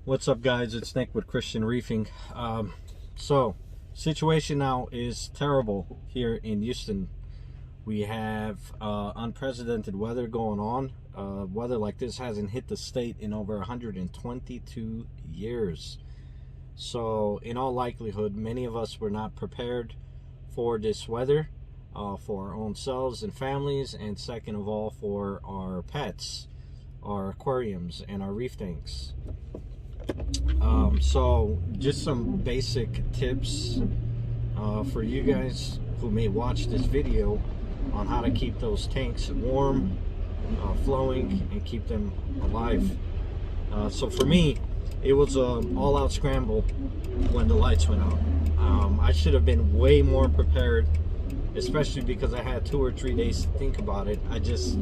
What's up, guys? It's Nick with Christian Reefing. So situation now is terrible here in Houston. We have unprecedented weather going on. Weather like this hasn't hit the state in over 122 years. So in all likelihood, many of us were not prepared for this weather, for our own selves and families, and second of all for our pets, our aquariums and our reef tanks. So just some basic tips for you guys who may watch this video on how to keep those tanks warm, flowing, and keep them alive. So for me, it was an all-out scramble when the lights went out. I should have been way more prepared, especially because I had 2 or 3 days to think about it. I just,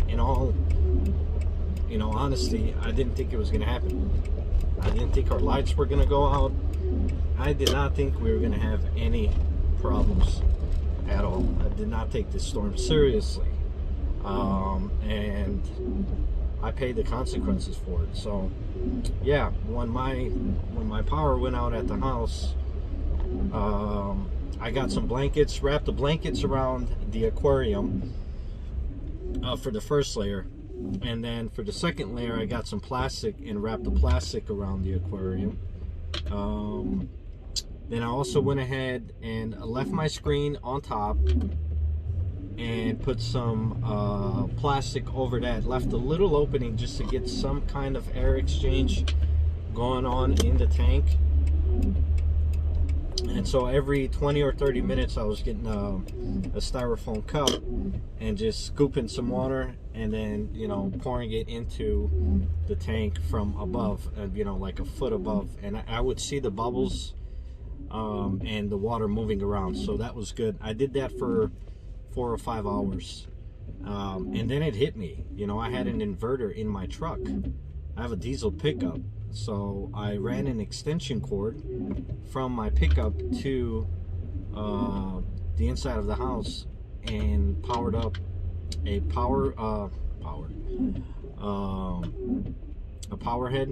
in all honesty, I didn't think it was going to happen. I didn't think our lights were going to go out. I did not think we were going to have any problems at all. I did not take this storm seriously. And I paid the consequences for it. So yeah, when my power went out at the house, I got some blankets, wrapped the blankets around the aquarium for the first layer. And then for the second layer, I got some plastic and wrapped the plastic around the aquarium. Then I also went ahead and left my screen on top and put some plastic over that. Left a little opening just to get some kind of air exchange going on in the tank. And so every 20 or 30 minutes I was getting a styrofoam cup and just scooping some water and then, pouring it into the tank from above, like a foot above. And I would see the bubbles and the water moving around. So that was good. I did that for 4 or 5 hours. And then it hit me. I had an inverter in my truck. I have a diesel pickup. So I ran an extension cord from my pickup to the inside of the house and powered up a power head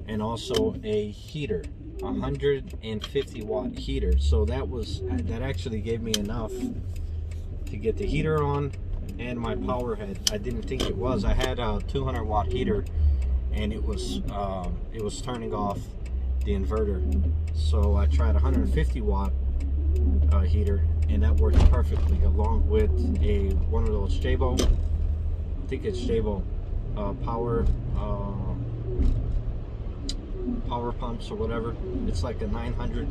and also a heater, 150 watt heater. So that actually gave me enough to get the heater on and my power head. I didn't think it was. I had a 200 watt heater and it was turning off the inverter. So I tried 150 watt heater, and that worked perfectly, along with one of those Jabo, I think it's Jabo power pumps or whatever. It's like a 900,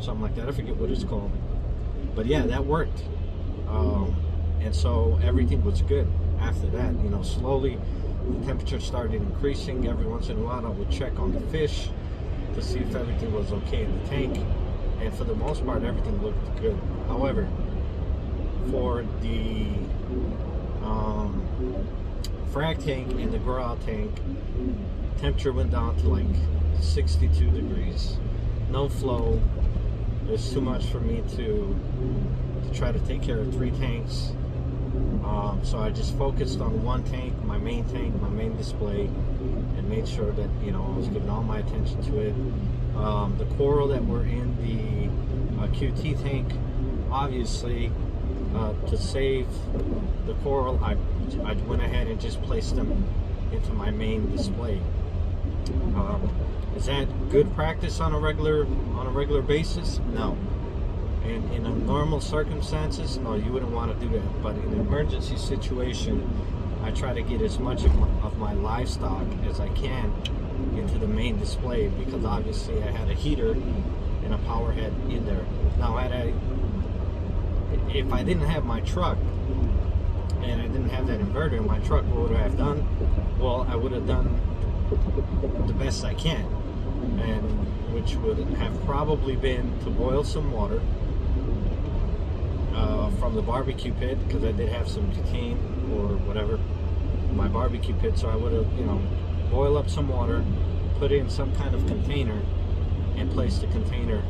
something like that. I forget what it's called. But yeah, that worked. And so everything was good after that. Slowly the temperature started increasing. Every once in a while I would check on the fish to see if everything was okay in the tank, and for the most part everything looked good. However, for the frag tank and the grow out tank, temperature went down to like 62 degrees. No flow. It's too much for me to try to take care of 3 tanks. So I just focused on one tank, my main display, and made sure that I was giving all my attention to it. The coral that were in the QT tank, obviously, to save the coral, I went ahead and just placed them into my main display. Is that good practice on a regular basis? No. And in normal circumstances, no, you wouldn't want to do that. But in an emergency situation, I try to get as much of my livestock as I can into the main display, because obviously I had a heater and a power head in there. Now, if I didn't have my truck and I didn't have that inverter in my truck, what would I have done? Well, I would have done the best I can, and which would have probably been to boil some water from the barbecue pit, because I did have some butane or whatever in my barbecue pit. So I would have, boil up some water, put it in some kind of container, and place the container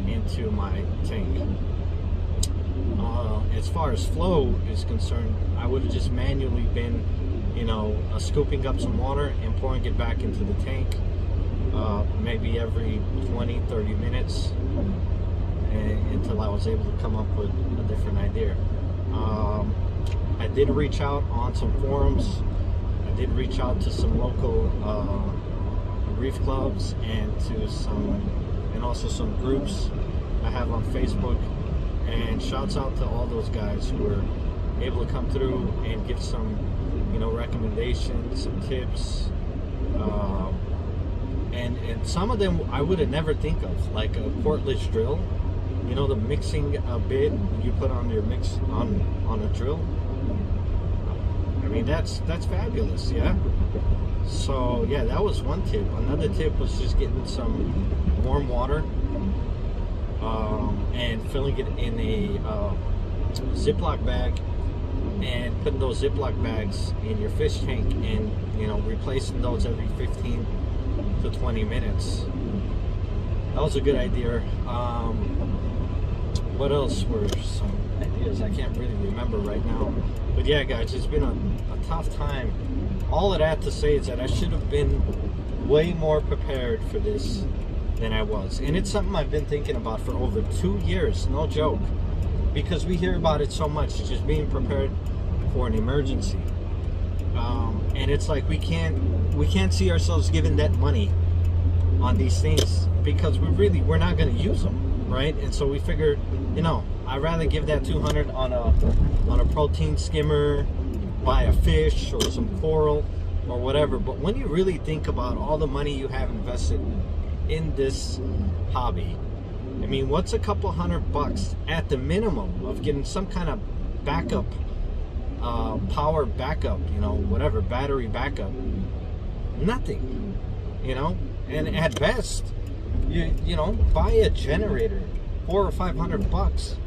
into my tank. As far as flow is concerned, I would have just manually been you know, scooping up some water and pouring it back into the tank, maybe every 20-30 minutes, until I was able to come up with a different idea. I did reach out on some forums. I did reach out to some local reef clubs and also some groups I have on Facebook. And shouts out to all those guys who were able to come through and give some, you know, recommendations, some tips, and some of them I would have never think of, like a cordless drill. You know, the mixing bit you put on your mix on a drill. I mean, that's fabulous, yeah. So yeah, that was one tip. Another tip was just getting some warm water and filling it in a Ziploc bag, and putting those Ziploc bags in your fish tank, and you know, replacing those every 15 to 20 minutes. That was a good idea. What else were some ideas? I can't really remember right now. But yeah, guys, it's been a tough time. All of that to say is that I should have been way more prepared for this than I was. And it's something I've been thinking about for over 2 years, no joke. Because we hear about it so much, just being prepared for an emergency. And it's like we can't see ourselves giving that money on these things because we're not going to use them, right? And so we figure, you know, I'd rather give that $200 on a protein skimmer, buy a fish or some coral or whatever. But when you really think about all the money you have invested in this hobby, I mean, what's a couple $100 at the minimum of getting some kind of backup, power backup, you know, whatever, battery backup? Nothing, you know. And at best, you know, buy a generator, $400 or $500.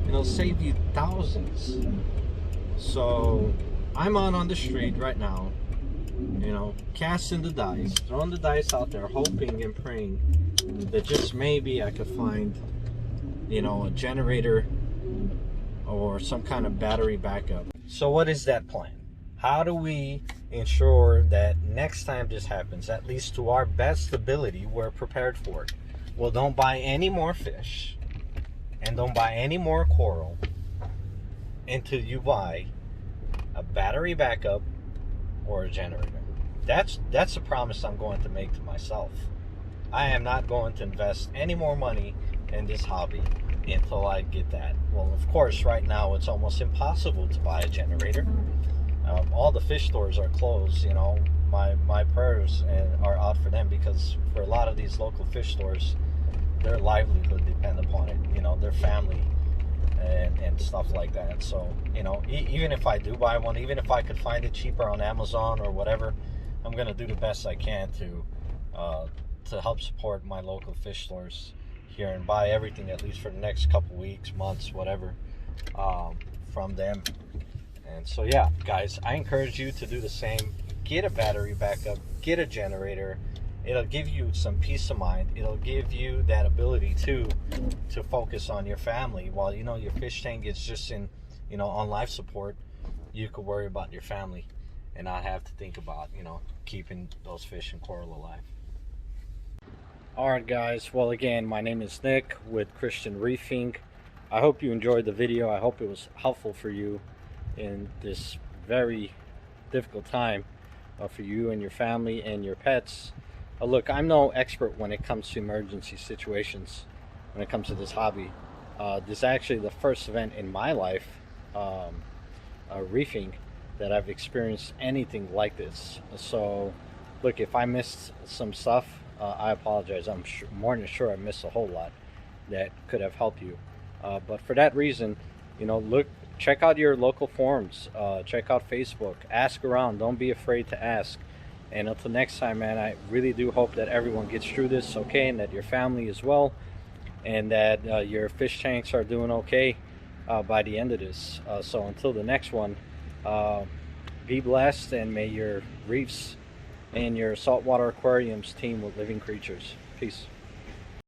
It'll save you thousands. So I'm out on the street right now, you know, casting the dice, throwing the dice out there, hoping and praying that just maybe I could find, you know, a generator or some kind of battery backup. So what is that plan? How do we ensure that next time this happens, at least to our best ability, we're prepared for it? Well, don't buy any more fish and don't buy any more coral until you buy a battery backup or a generator. That's a promise I'm going to make to myself. I am not going to invest any more money in this hobby until I get that. Well, of course, right now it's almost impossible to buy a generator. All the fish stores are closed. You know, my prayers are out for them, because for a lot of these local fish stores, their livelihood depends upon it. You know, their family and stuff like that. So, you know, even if I do buy one, even if I could find it cheaper on Amazon or whatever, I'm gonna do the best I can to help support my local fish stores here and buy everything, at least for the next couple weeks, months, whatever, from them. And so yeah, guys, I encourage you to do the same. Get a battery backup, get a generator. It'll give you some peace of mind. It'll give you that ability to focus on your family while, you know, your fish tank is just in, you know, on life support. You could worry about your family and not have to think about, you know, keeping those fish and coral alive. All right, guys. Well, again, my name is Nick with Christian Reefing. I hope you enjoyed the video. I hope it was helpful for you in this very difficult time for you and your family and your pets. Look, I'm no expert when it comes to emergency situations, when it comes to this hobby. This is actually the first event in my life, reefing, that I've experienced anything like this. So look, if I missed some stuff, I apologize. I'm more than sure I missed a whole lot that could have helped you. But for that reason, you know, look, check out your local forums, check out Facebook, ask around, don't be afraid to ask. And until next time, man, I really do hope that everyone gets through this okay, and that your family is well, and that your fish tanks are doing okay by the end of this. So until the next one, be blessed, and may your reefs and your saltwater aquariums teem with living creatures. Peace.